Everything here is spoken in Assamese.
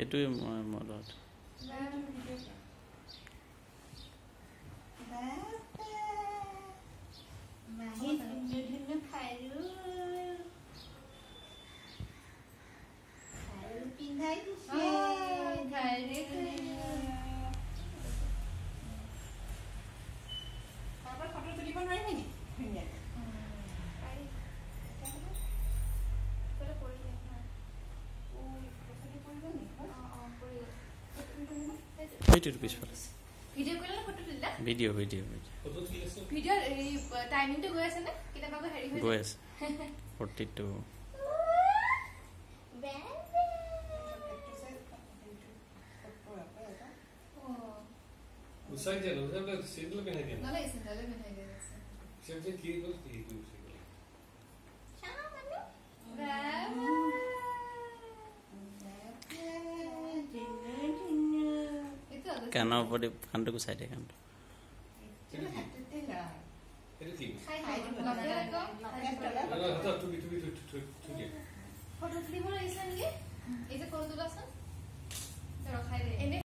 এইটোৱে মই মনত এইটো পিছফালে ভিডিও কৰিলে ফটো তুলিলা ভিডিও এই টাইমিংটো গৈ আছে নে কিটাবা হেৰি হৈ গৈ আছে 42 Usai jalan, usai single pun ada. Nala isin dale mein hai gaya se. Siapa kiri kau kiri tu usai. কাণৰ ওপৰত কাণটো গুচাই দিয়ে কাণটো Itu kiri. Hai hai.